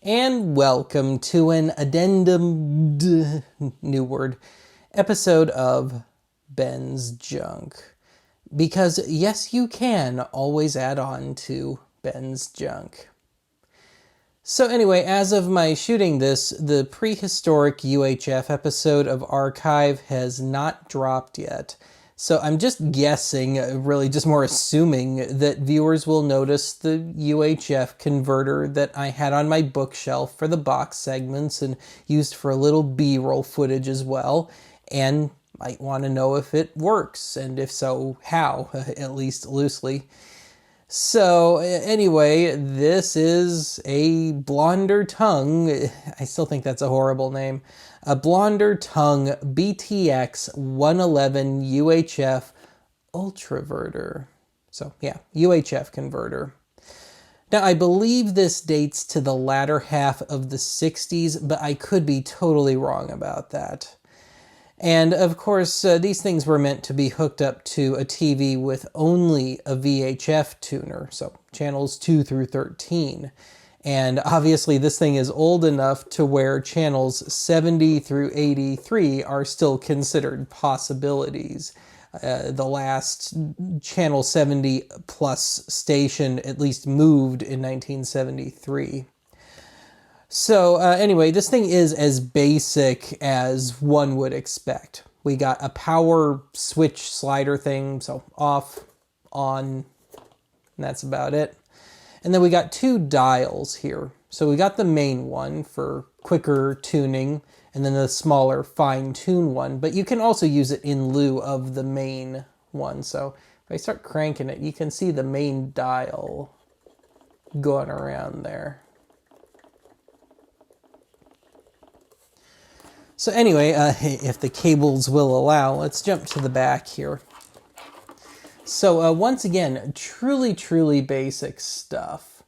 And welcome to an addendum, new word, episode of Ben's Junk. Because yes, you can always add on to Ben's Junk. So anyway, as of my shooting this, the Prehistoric UHF episode of Archive has not dropped yet. So I'm just guessing, really just more assuming, that viewers will notice the UHF converter that I had on my bookshelf for the box segments and used for a little B-roll footage as well, and might want to know if it works, and if so, how, at least loosely. So anyway, this is a blonder tongue, I still think that's a horrible name, a blonder tongue BTX-111 UHF Ultraverter. So yeah, UHF converter. Now I believe this dates to the latter half of the 60s, but I could be totally wrong about that. And of course, these things were meant to be hooked up to a TV with only a VHF tuner, so channels 2 through 13. And obviously this thing is old enough to where channels 70 through 83 are still considered possibilities. The last channel 70 plus station at least moved in 1973. So anyway, this thing is as basic as one would expect. We got a power switch slider thing, so off, on, and that's about it. And then we got two dials here. So we got the main one for quicker tuning, and then the smaller fine-tune one, but you can also use it in lieu of the main one. So if I start cranking it, you can see the main dial going around there. So anyway, if the cables will allow, let's jump to the back here. So once again, truly basic stuff.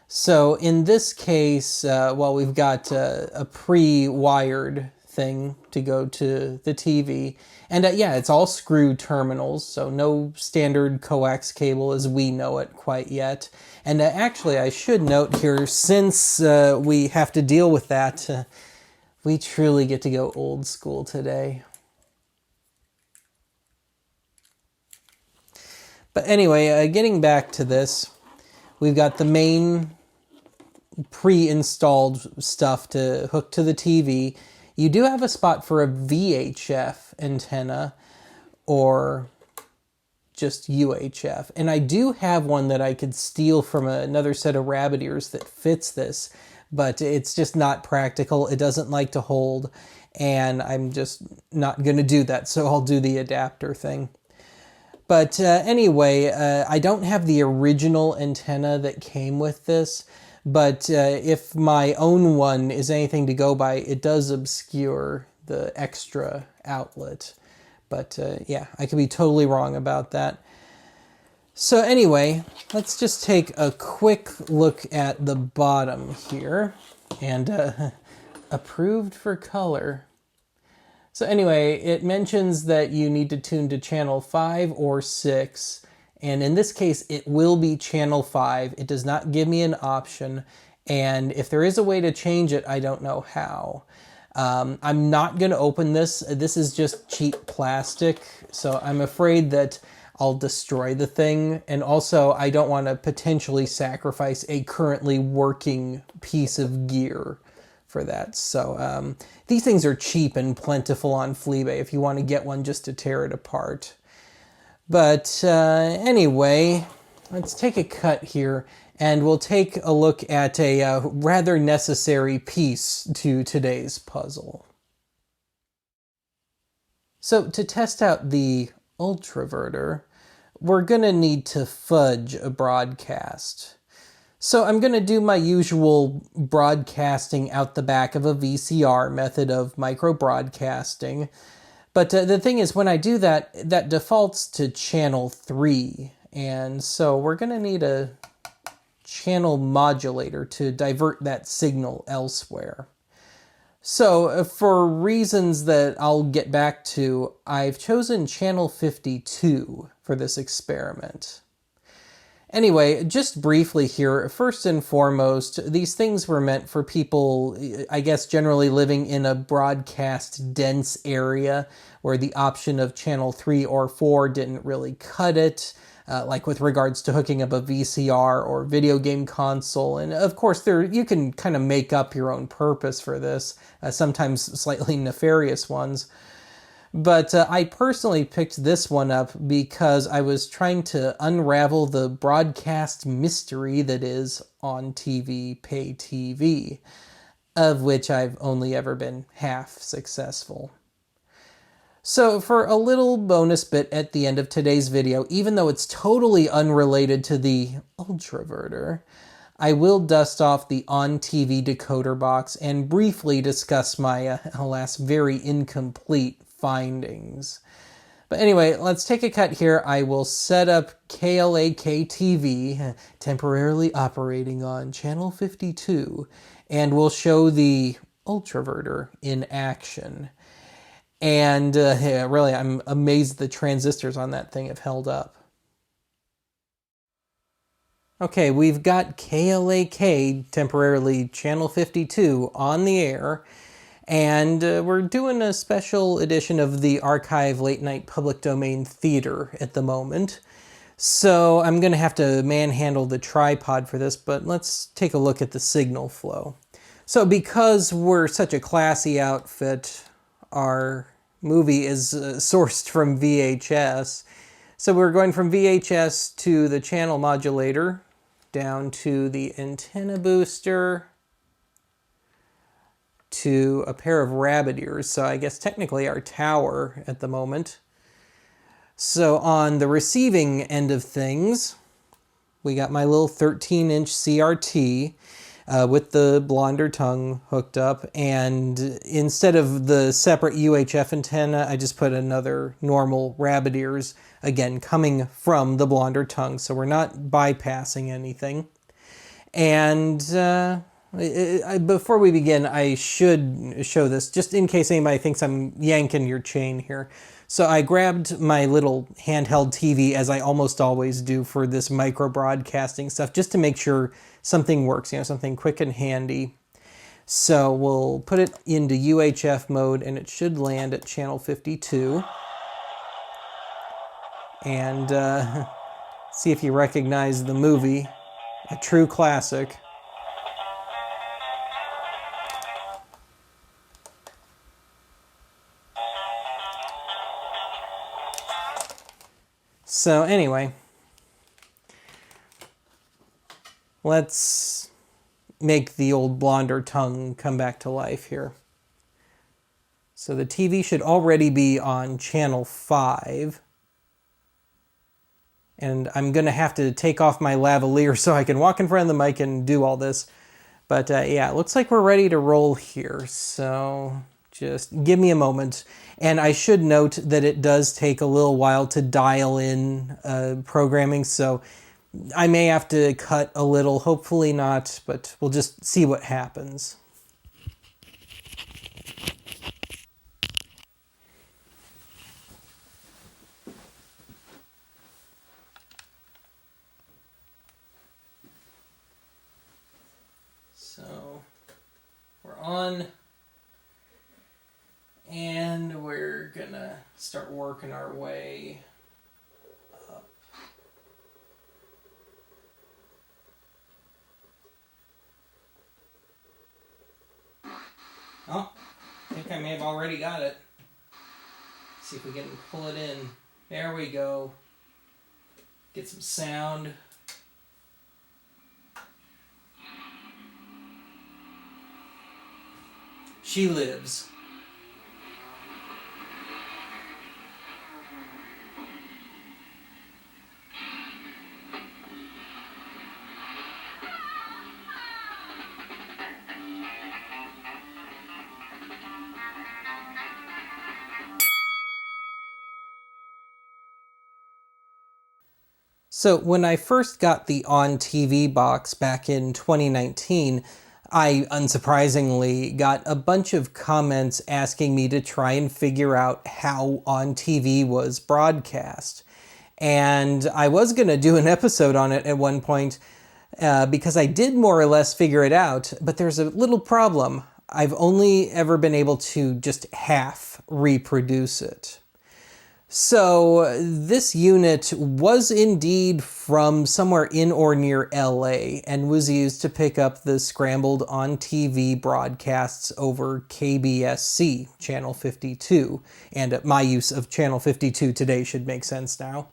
So in this case, well, we've got a pre-wired thing to go to the TV. And yeah, it's all screw terminals, so no standard coax cable as we know it quite yet. And actually, I should note here, since we have to deal with that, we truly get to go old school today. But anyway, getting back to this, we've got the main pre-installed stuff to hook to the TV. You do have a spot for a VHF antenna or just UHF. And I do have one that I could steal from another set of rabbit ears that fits this, but it's just not practical. It doesn't like to hold, and I'm just not going to do that, so I'll do the adapter thing. But anyway, I don't have the original antenna that came with this, but if my own one is anything to go by, it does obscure the extra outlet. But yeah, I could be totally wrong about that. So anyway, let's just take a quick look at the bottom here, and approved for color. So anyway, it mentions that you need to tune to channel 5 or 6, and in this case it will be channel 5. It does not give me an option, and if there is a way to change it, I don't know how. I'm not going to open this. This is just cheap plastic, so I'm afraid that I'll destroy the thing, and also I don't want to potentially sacrifice a currently working piece of gear for that. So these things are cheap and plentiful on Fleabay if you want to get one just to tear it apart. But anyway, let's take a cut here, and we'll take a look at a rather necessary piece to today's puzzle. So to test out the Ultraverter, we're going to need to fudge a broadcast. So I'm going to do my usual broadcasting out the back of a VCR method of micro broadcasting. But the thing is, when I do that, that defaults to channel 3. And so we're going to need a channel modulator to divert that signal elsewhere. So for reasons that I'll get back to, I've chosen channel 52 for this experiment. Anyway, just briefly here, first and foremost, these things were meant for people, I guess, generally living in a broadcast dense area where the option of channel 3 or 4 didn't really cut it, like with regards to hooking up a VCR or video game console. And of course, you can kind of make up your own purpose for this, sometimes slightly nefarious ones. But I personally picked this one up because I was trying to unravel the broadcast mystery that is ONTV pay TV, of which I've only ever been half successful. So for a little bonus bit at the end of today's video, even though it's totally unrelated to the Ultraverter, I will dust off the ONTV decoder box and briefly discuss my, alas, very incomplete findings. But anyway, let's take a cut here. I will set up KLAK TV, temporarily operating on channel 52, and we'll show the Ultraverter in action. And yeah, really, I'm amazed the transistors on that thing have held up. Okay, we've got KLAK, temporarily channel 52, on the air. And we're doing a special edition of the Archive Late Night Public Domain Theater at the moment. So I'm going to have to manhandle the tripod for this, but let's take a look at the signal flow. So because we're such a classy outfit, our movie is sourced from VHS. So we're going from VHS to the channel modulator, down to the antenna booster, to a pair of rabbit ears, so I guess technically our tower at the moment. So on the receiving end of things, we got my little 13-inch CRT with the blonder tongue hooked up, and instead of the separate UHF antenna, I just put another normal rabbit ears, again coming from the blonder tongue, so we're not bypassing anything. And before we begin, I should show this, just in case anybody thinks I'm yanking your chain here. So I grabbed my little handheld TV, as I almost always do for this micro broadcasting stuff, just to make sure something works, something quick and handy. So we'll put it into UHF mode, and it should land at channel 52. And see if you recognize the movie, a true classic. So anyway, let's make the old blonder tongue come back to life here. So the TV should already be on channel 5. And I'm going to have to take off my lavalier so I can walk in front of the mic and do all this. But yeah, it looks like we're ready to roll here. So just give me a moment. And I should note that it does take a little while to dial in programming, so I may have to cut a little, hopefully not, but we'll just see what happens. So we're on. And we're gonna start working our way up. Oh, I think I may have already got it. See if we can pull it in. There we go. Get some sound. She lives. So when I first got the ONTV box back in 2019, I unsurprisingly got a bunch of comments asking me to try and figure out how ONTV was broadcast. And I was going to do an episode on it at one point because I did more or less figure it out, but there's a little problem. I've only ever been able to just half reproduce it. So this unit was indeed from somewhere in or near LA and was used to pick up the scrambled ONTV broadcasts over KBSC, Channel 52. And my use of Channel 52 today should make sense now.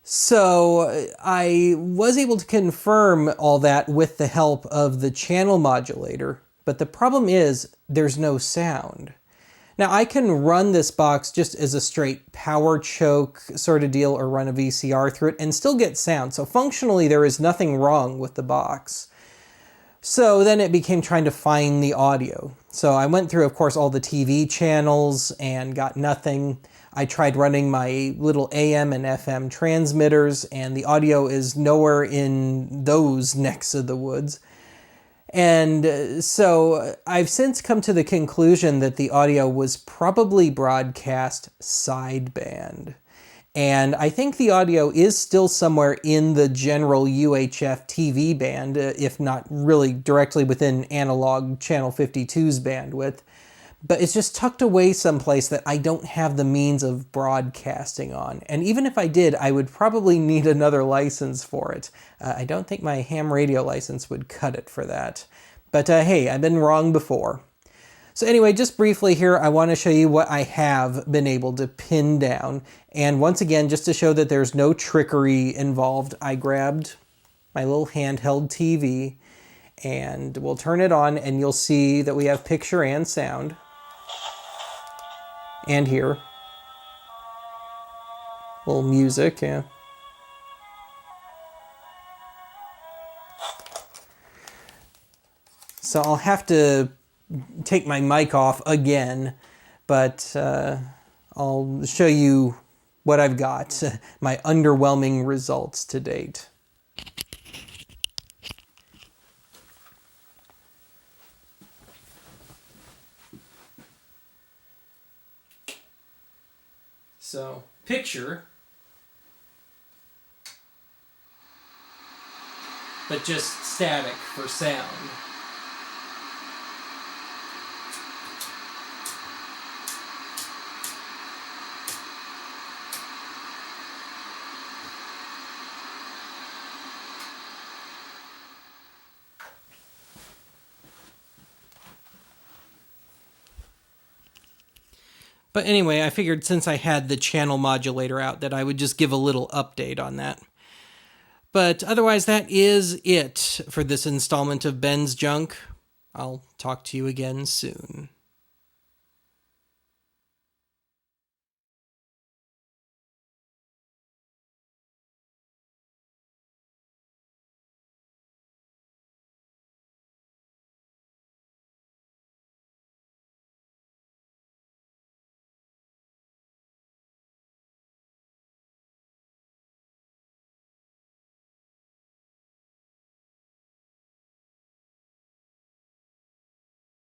So I was able to confirm all that with the help of the channel modulator, but the problem is there's no sound. Now I can run this box just as a straight power choke sort of deal or run a VCR through it and still get sound. So functionally there is nothing wrong with the box. So then it became trying to find the audio. So I went through, of course, all the TV channels and got nothing. I tried running my little AM and FM transmitters and the audio is nowhere in those necks of the woods. And so I've since come to the conclusion that the audio was probably broadcast sideband. And I think the audio is still somewhere in the general UHF TV band, if not really directly within analog Channel 52's bandwidth. But it's just tucked away someplace that I don't have the means of broadcasting on. And even if I did, I would probably need another license for it. I don't think my ham radio license would cut it for that. But hey, I've been wrong before. So anyway, just briefly here, I want to show you what I have been able to pin down. And once again, just to show that there's no trickery involved, I grabbed my little handheld TV and we'll turn it on and you'll see that we have picture and sound. And here, little music, yeah. So I'll have to take my mic off again, but I'll show you what I've got, my underwhelming results to date. So, picture, but just static for sound. But anyway, I figured since I had the channel modulator out that I would just give a little update on that. But otherwise, that is it for this installment of Ben's Junk. I'll talk to you again soon.